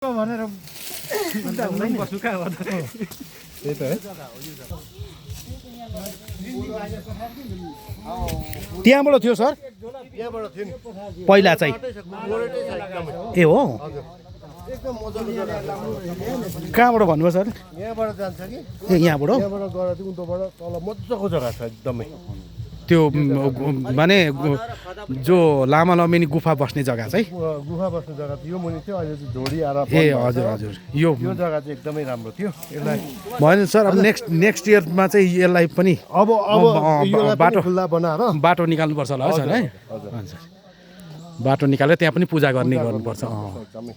भनेर बस्नु कहाँ हो त त्यही त है त्यहाँबाट थियो सर यहाँबाट थियो नि पहिला चाहिँ ए हो एकदम मजाको जग्गा कहाँबाट भन्नुभयो सर यहाँबाट जान्छ कि ए यहाँबाट यहाँबाट गएर चाहिँ उन्तोबाट तल मजाको जग्गा छ एकदमै त्यो माने जो लामा लमिनी गुफा बस्ने जग्गा चाहिँ गुफा बस्ने जग्गा थियो मुनि थियो अहिले चाहिँ झोडी आएर ए हजुर हजुर यो यो जग्गा चाहिँ एकदमै राम्रो थियो यसलाई भयो सर अब नेक्स्ट इयरमा चाहिँ यसलाई पनि अब बाटो बाटो खुल्ला बनाएर बाटो निकाल्नुपर्छ होला है सर है हुन्छ बाटो निकालेर त्यहाँ पनि पूजा गर्नुपर्छ एकदमै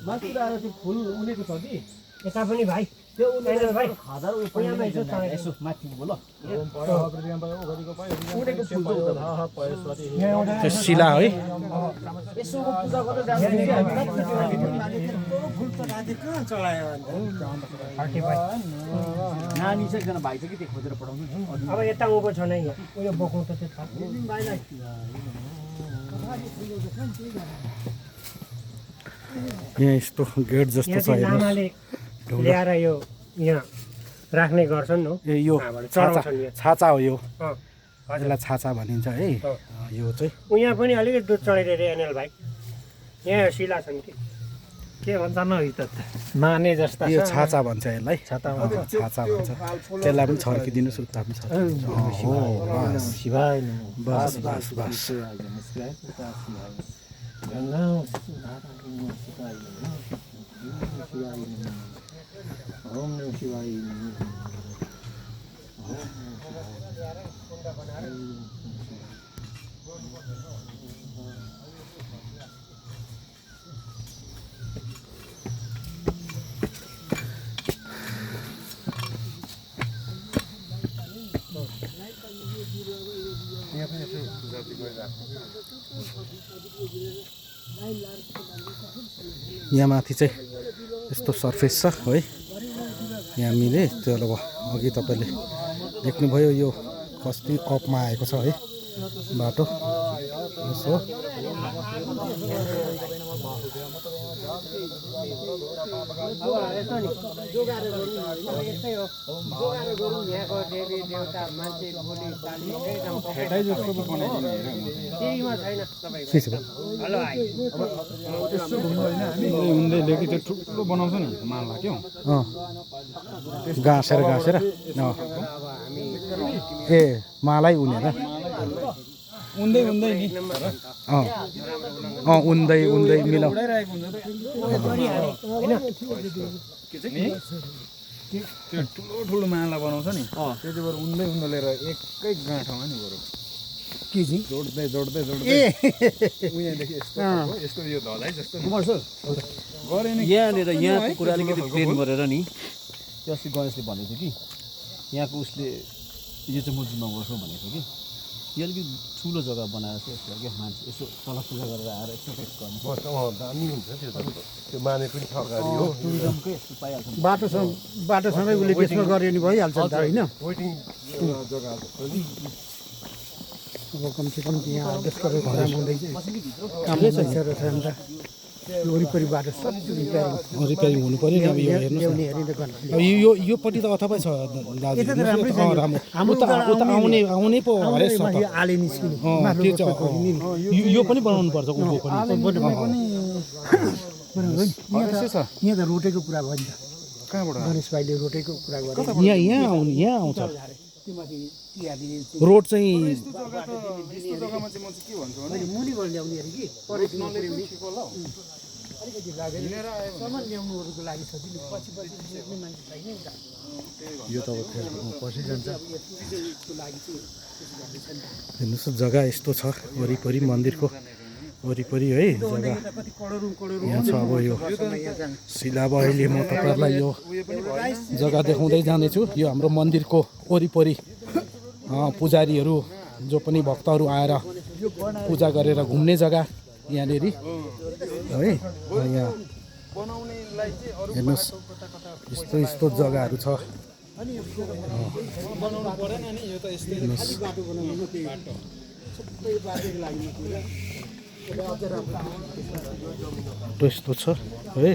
फुल उनेको छ कि यता पनि भाइ त्यो उनेको भाइ हजार रुपैयाँमा यसो माथि बोल उनेको फुल त्यो शिला है यसो पूजा गरेर नानी चाहिँ एकजना भाइ छ कि त्यो खोजेर पठाउनु अब यता उँभो छ नै उयो बोक्नु त त्यो यहाँ यस्तो गेट जस्तो छ लामाले ल्याएर यो यहाँ राख्ने गर्छन् हो ए यो छाचा हो यो यसलाई छाचा भनिन्छ है यो चाहिँ यहाँ पनि अलिकति दुध चढेर एनएल भाइ यहाँ शिला छन् कि के भन्छ न त माने जस्ता यो छाचा भन्छ यसलाई छाचा भन्छ त्यसलाई पनि छर्किदिनुहोस् उता पनि बस बस बस ओम नमः शिवाय यहाँ माथि चाहिँ यस्तो सर्फेस छ है यहाँनिर त्यो अब अघि तपाईँले देख्नुभयो यो कति अपमा आएको छ है बाटो यसो ठुलो बनाउँछ नि माला क्या गाँसेर ए मालै उनेर उन्दै उन्दै नि उन्दै मिलाउ त्यो ठुलो माला बनाउँछ नि त्यति भएर उन्दै लिएर एकै गाँठामा नि बरु के चाहिँ जोड्दै उयाँदेखि यस्तो यो धलाइ जस्तो गरे नि यहाँनिर यहाँको कुरा अलिकति प्लेन गरेर नि त्यो अस्ति गणेशले भनेको थियो कि यहाँको उसले यो चाहिँ म जिम्मा गर्छु भनेको थियो कि यो अलिकति ठुलो जग्गा बनाएर चाहिँ यसलाई क्या मान्छे यसो तल पूजा गरेर आएर एक्सर्साइज गर्नु दामी हुन्छ त्यो माने पनि छ अगाडि हो टुरिज्मकै यस्तो पाइहाल्छ बाटोसँगै उसले त्यसमा गऱ्यो नि भइहाल्छ नि त होइन वेटिङ जग्गा अब कमसेकम यहाँ एडजस्ट गरेर काम हुँदैछ काम भइसकेको छ वरिपरि बाटो सब रिपेयरिङ हुनु पऱ्यो नि अब यो हेर्नुहोस् योपट्टि त अथवा छ दाजु राम्रो उता आउने पो हरेस छ आले निस्किने त्यो चाहिँ यो पनि बनाउनु पर्छ उँभो पनि यहाँ त रोटेको कुरा भयो नि त कहाँबाट गणेश भाइले रोटेको कुरा गरे यहाँ आउँछ रोड चाहिँ जग्गामा चाहिँ म चाहिँ के भन्छु भने मुनिबाट ल्याउने अरे कि अलिकति सामान ल्याउनुहरूको लागि सजिलो पछि मान्छे चाहिने यो त अब पछि जान्छ हेर्नुहोस् जग्गा यस्तो छ वरिपरि मन्दिरको वरिपरि है जग्गा यहाँ छ अब यो शिला अब अहिले म तपाईँहरूलाई यो जग्गा देखाउँदै जानेछु यो हाम्रो मन्दिरको वरिपरि पुजारीहरू जो पनि भक्तहरू आएर पूजा गरेर घुम्ने जग्गा यहाँनिर है यहाँ बनाउनेलाई चाहिँ अरू हेर्नुहोस् यस्तो यस्तो जग्गाहरू छ बनाउनु परेन नि यो त यस्तै यस्तो छ है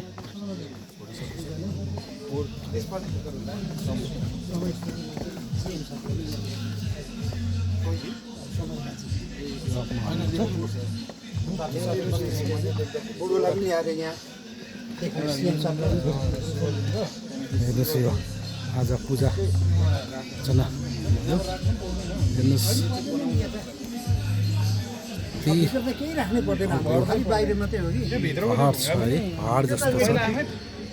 हेर्नुहोस् यो आज पूजा अर्चना हेर्नुहोस् पहाड छ है पहाड जस्तो छ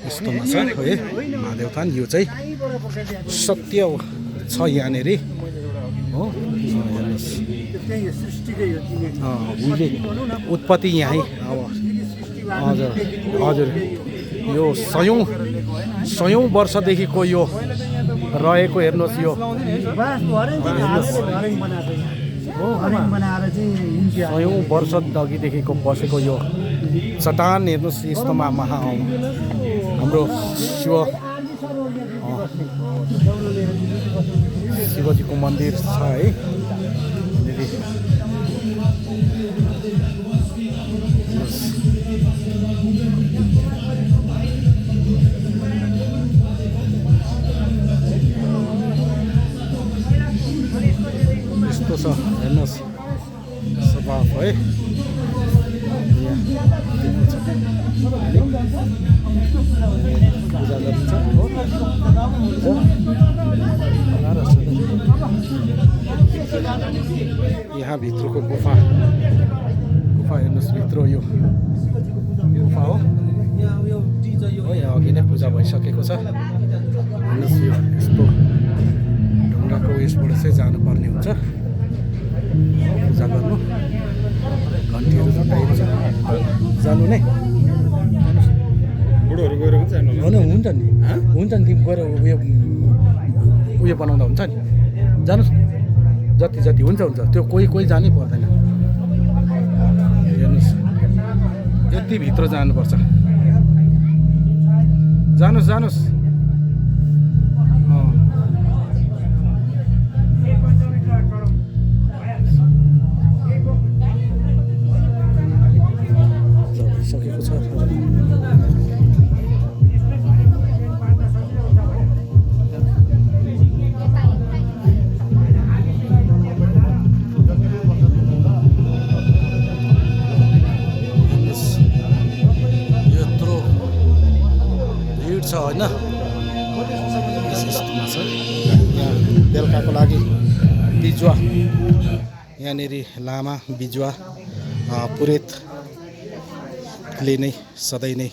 यस्तोमा छ है महादेव थान यो चाहिँ सत्य छ यहाँनिर हो हेर्नुहोस् उहिले उत्पत्ति यहीँ अब हजुर हजुर यो सयौँ वर्षदेखिको यो रहेको हेर्नुहोस् यो सयौँ वर्ष अघिदेखिको बसेको यो चट्टान हेर्नुहोस् यस्तोमा हाम्रो शिवजीको मन्दिर छ है यस्तो छ हेर्नुहोस् स्वभाव है पूजा गरिन्छ यहाँ भित्रको गुफा हेर्नुहोस् भित्र यो गुफा हो यहाँ अघि नै पूजा भइसकेको छ हेर्नुहोस् यो यस्तो ढुङ्गाको उयसबाट चाहिँ जानुपर्ने हुन्छ पूजा गर्नु घन्टीहरू जुटाएको छ जानु नै बुढोहरू गएर हुन्छ हुन्छ नि हुन्छ नि तिमी गएर उयो बनाउँदा हुन्छ नि जानुहोस् जति जति हुन्छ त्यो कोही जानै पर्दैन हेर्नुहोस् यति भित्र जानुपर्छ जानुहोस् सकेको छ होइन यस्तोमा छ यहाँ बेलुकाको लागि बिजुवा यहाँनिर लामा बिजुवा पुरेतले नै सधैँ नै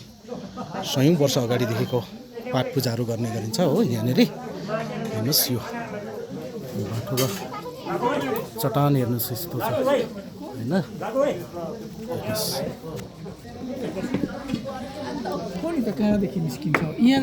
सयौँ वर्ष अगाडिदेखिको पाठ पूजाहरू गर्ने गरिन्छ हो यहाँनिर हेर्नुहोस् यो बाटो र चट्टान हेर्नुहोस् यस्तो छ होइन कहाँदेखि निस्किन्छ यहाँ